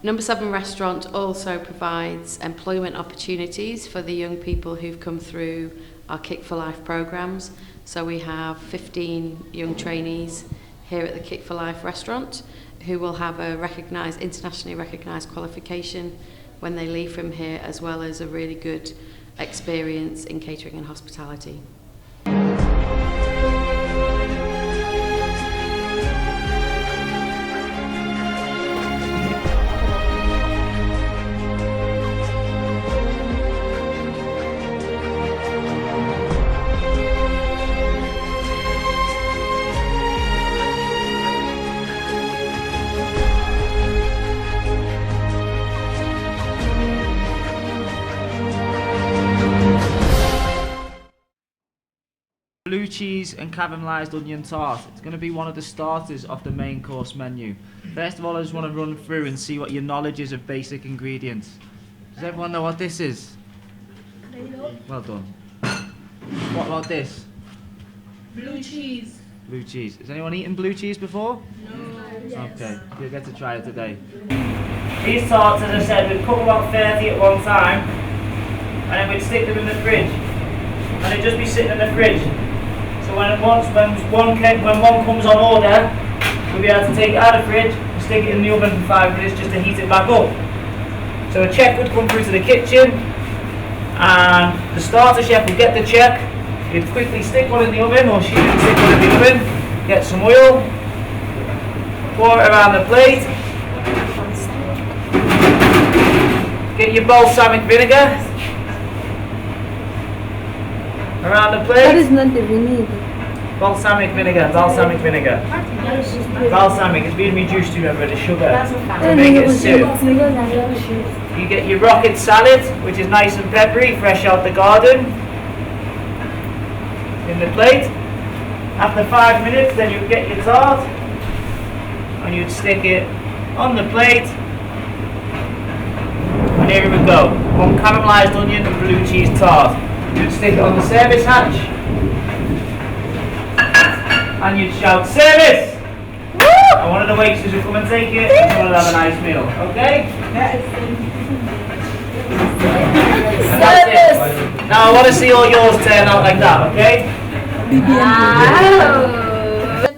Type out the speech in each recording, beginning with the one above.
Number 7 restaurant also provides employment opportunities for the young people who've come through our Kick4Life programs. So we have 15 young trainees here at the Kick4Life restaurant who will have a internationally recognised qualification when they leave from here, as well as a really good experience in catering and hospitality. Blue cheese and caramelised onion tart. It's going to be one of the starters of the main course menu. First of all, I just want to run through and see what your knowledge is of basic ingredients. Does everyone know what this is? Well done. What about this? Blue cheese. Blue cheese. Has anyone eaten blue cheese before? No. Okay, you'll get to try it today. These tarts, as I said, we'd cook about 30 at one time, and then we'd stick them in the fridge, and they'd just be sitting in the fridge. So when one comes on order, we'll be able to take it out of the fridge and stick it in the oven for 5 minutes just to heat it back up. So a check would come through to the kitchen, and the starter chef would get the check. He'd quickly stick one in the oven, or she would stick one in the oven, get some oil, pour it around the plate, get your balsamic vinegar around the plate. What is not the vinegar? Balsamic vinegar, balsamic vinegar. Balsamic, it's been reduced to, remember, the sugar to make it a syrup. You get your rocket salad, which is nice and peppery, fresh out the garden, in the plate. After 5 minutes, then you get your tart, and you'd stick it on the plate. And here we go, one caramelised onion and blue cheese tart. You'd stick it on the service hatch, and you'd shout, "Service!" Woo! And one of the waiters would come and take it, and someone would have a nice meal, okay? Service! Now I want to see all yours turn out like that, okay?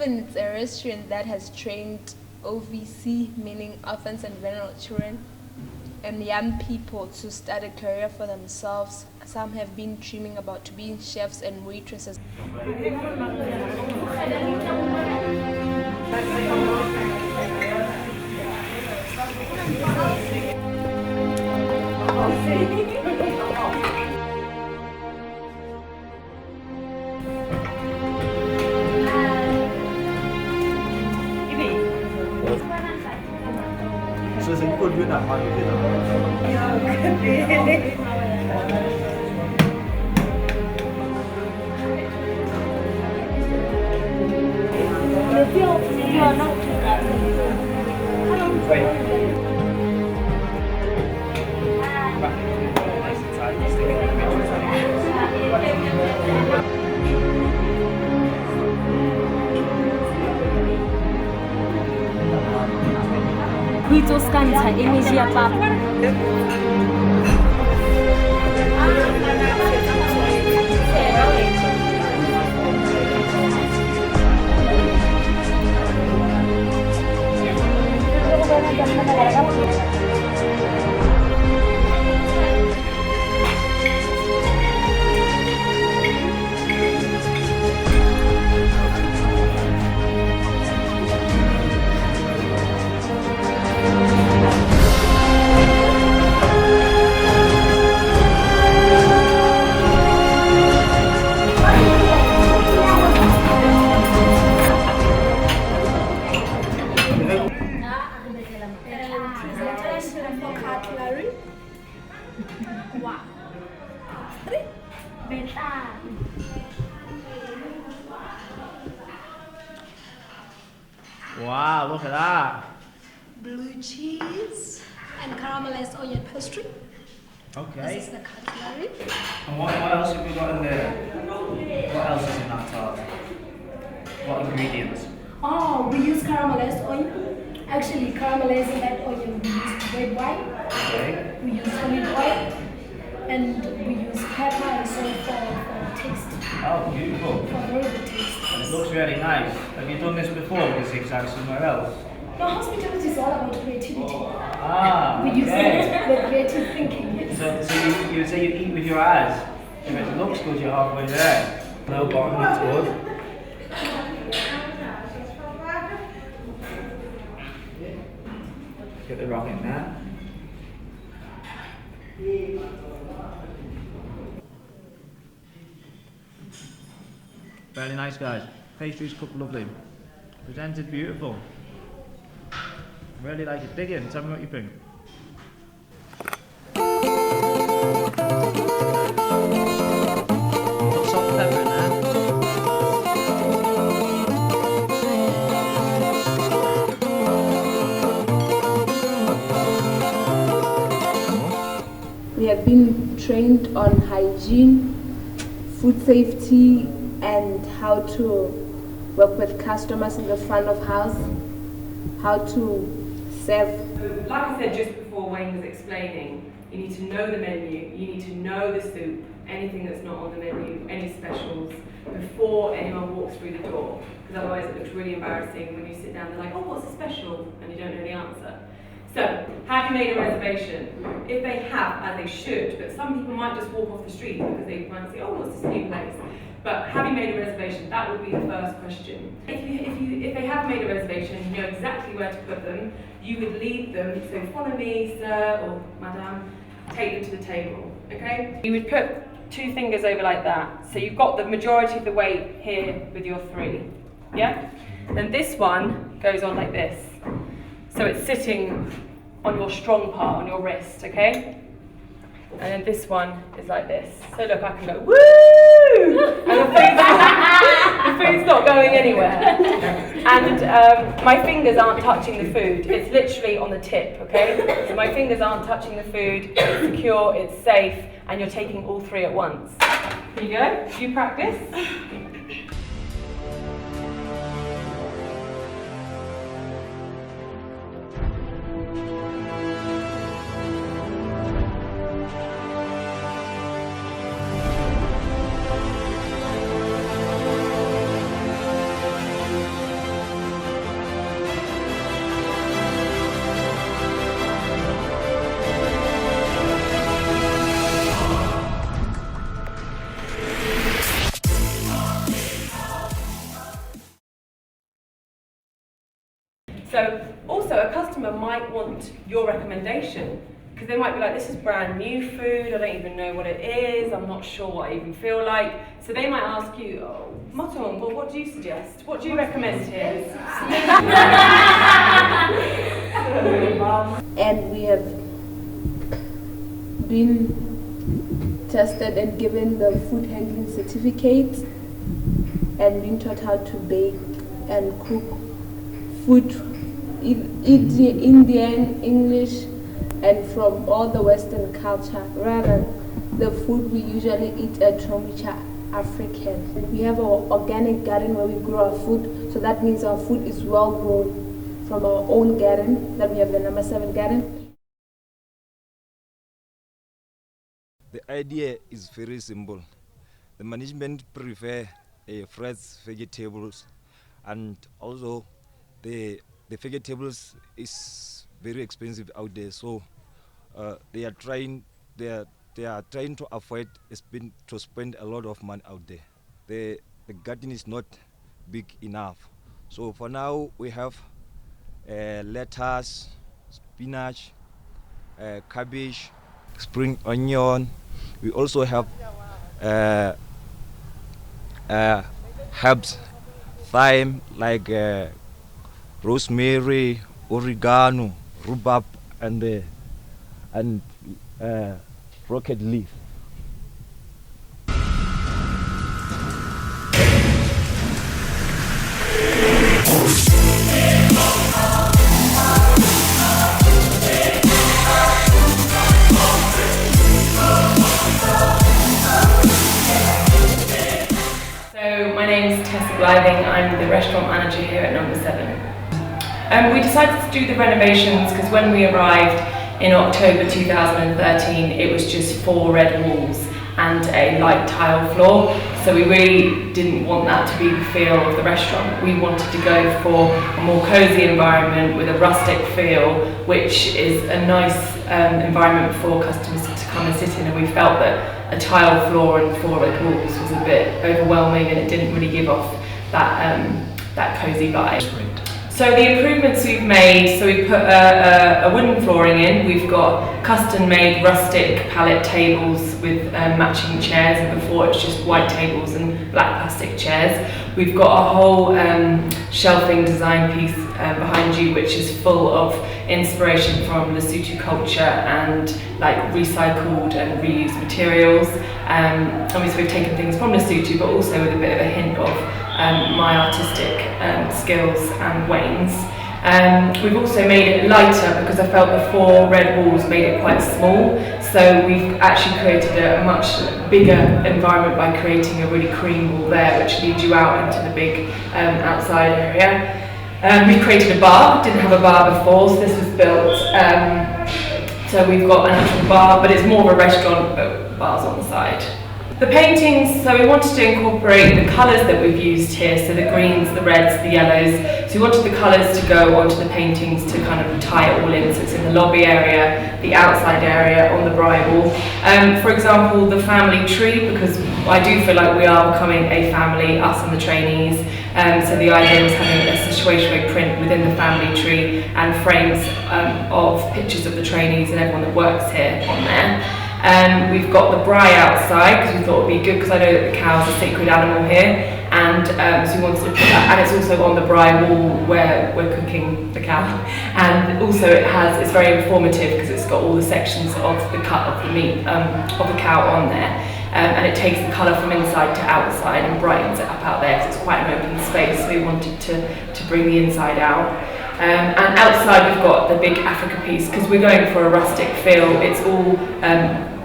It's a restaurant that has trained OVC, meaning orphans and vulnerable children, and young people to start a career for themselves. Some have been dreaming about being chefs and waitresses. Kuitoskanza image ya papa. Wow, look at that. Blue cheese and caramelized onion pastry. Okay. This is the cutlery. And what else have we got in there? What else is in that tart? What ingredients? Oh, we use caramelized onion. Actually, caramelizing that onion, we use red wine, Okay. we use olive oil, and we use pepper and salt for taste, Oh, beautiful. for very good taste. And it looks really nice. Have you done this before with zigzag somewhere else? No, hospitality is all about creativity. Ah, We use okay. the creative thinking. Yes. So you would say you eat with your eyes. If it looks good, you're halfway there. No bottom, it's good. Get the rock in there. Very nice, guys. Pastries cooked lovely. Presented beautiful. Really like it. Dig in. Tell me what you think. Put salt and pepper in there. We have been trained on hygiene, food safety, and how to work with customers in the front of house, how to serve. Like I said just before Wayne was explaining, you need to know the menu, you need to know the soup, anything that's not on the menu, any specials, before anyone walks through the door. Because otherwise it looks really embarrassing when you sit down, they're like, oh, what's the special? And you don't know the answer. So, have you made a reservation? If they have, as they should, but some people might just walk off the street because they might say, oh, what's this new place? But have you made a reservation? That would be the first question. If they have made a reservation, you know exactly where to put them, you would lead them, so follow me, sir, or madam, take them to the table, okay? You would put 2 fingers over like that, so you've got the majority of the weight here with your 3, yeah? Then this one goes on like this. So it's sitting on your strong part, on your wrist, okay? And then this one is like this. So look, I can go, woo! And the food's not going anywhere. And my fingers aren't touching the food. It's literally on the tip, okay? So my fingers aren't touching the food. It's secure, it's safe, and you're taking all 3 at once. Here you go. You practice. So also a customer might want your recommendation because they might be like, this is brand new food, I don't even know what it is, I'm not sure what I even feel like. So they might ask you, oh, Motong, well, what do you suggest? What do you recommend here? And we have been tested and given the food handling certificate and been taught how to bake and cook food, Indian, English, and from all the Western culture, rather the food we usually eat at home, which are African. We have our organic garden where we grow our food, so that means our food is well grown from our own garden, that we have the number 7 garden. The idea is very simple. The management prefer fresh vegetables, and also the vegetables is very expensive out there, so they are trying to avoid to spend a lot of money out there. The garden is not big enough, so for now we have lettuce, spinach, cabbage, spring onion. We also have herbs, thyme, like rosemary, oregano, rhubarb, and rocket leaf. So my name's Tessa Blything, I'm the restaurant manager here at number 7. We decided to do the renovations because when we arrived in October 2013, it was just 4 red walls and a light tile floor. So we really didn't want that to be the feel of the restaurant. We wanted to go for a more cosy environment with a rustic feel, which is a nice environment for customers to come and sit in, and we felt that a tile floor and 4 red walls was a bit overwhelming and it didn't really give off that cosy vibe. So the improvements we've made, so we put a wooden flooring in, we've got custom-made rustic pallet tables with matching chairs, and before it was just white tables and black plastic chairs. We've got a whole shelving design piece behind you, which is full of inspiration from the Sutu culture and like recycled and reused materials. Obviously we've taken things from the Sutu, but also with a bit of a hint of my artistic skills and Wayne's. We've also made it lighter because I felt the 4 red walls made it quite small, so we've actually created a much bigger environment by creating a really cream wall there, which leads you out into the big outside area. We've created a bar, didn't have a bar before, so this was built, so we've got an actual bar, but it's more of a restaurant, but bars on the side. The paintings, so we wanted to incorporate the colours that we've used here, so the greens, the reds, the yellows. So we wanted the colours to go onto the paintings to kind of tie it all in. So it's in the lobby area, the outside area, on the braai wall. For example, the family tree, because I do feel like we are becoming a family, us and the trainees. So the idea was having a situational print within the family tree and frames of pictures of the trainees and everyone that works here on there. We've got the braai outside because we thought it would be good, because I know that the cow is a sacred animal here, and so we wanted to put that, and it's also on the braai wall where we're cooking the cow, and also it's very informative because it's got all the sections of the cut of the meat of the cow on there, and it takes the colour from inside to outside and brightens it up out there because it's quite an open space, so we wanted to bring the inside out. And outside we've got the big Africa piece because we're going for a rustic feel. It's all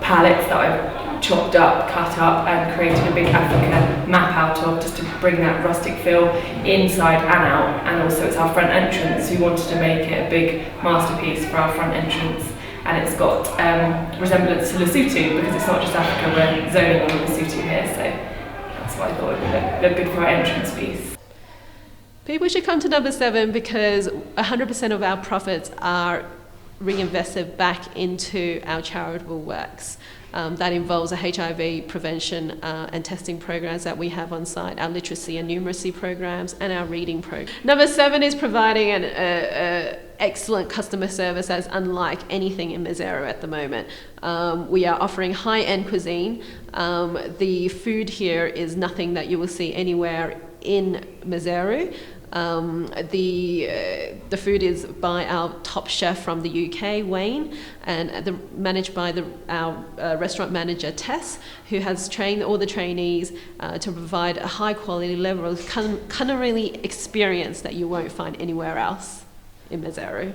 pallets that I've chopped up, cut up and created a big Africa map out of, just to bring that rustic feel inside and out. And also it's our front entrance. We wanted to make it a big masterpiece for our front entrance. And it's got resemblance to Lesotho because it's not just Africa, we're zoning on Lesotho here. So that's why I thought it would look good for our entrance piece. People should come to number 7 because 100% of our profits are reinvested back into our charitable works. That involves a HIV prevention and testing programs that we have on site, our literacy and numeracy programs, and our reading program. Number 7 is providing an excellent customer service as unlike anything in Maseru at the moment. We are offering high-end cuisine. The food here is nothing that you will see anywhere in Maseru. The food is by our top chef from the UK, Wayne, and managed by our restaurant manager, Tess, who has trained all the trainees to provide a high quality level of culinary experience that you won't find anywhere else in Maseru.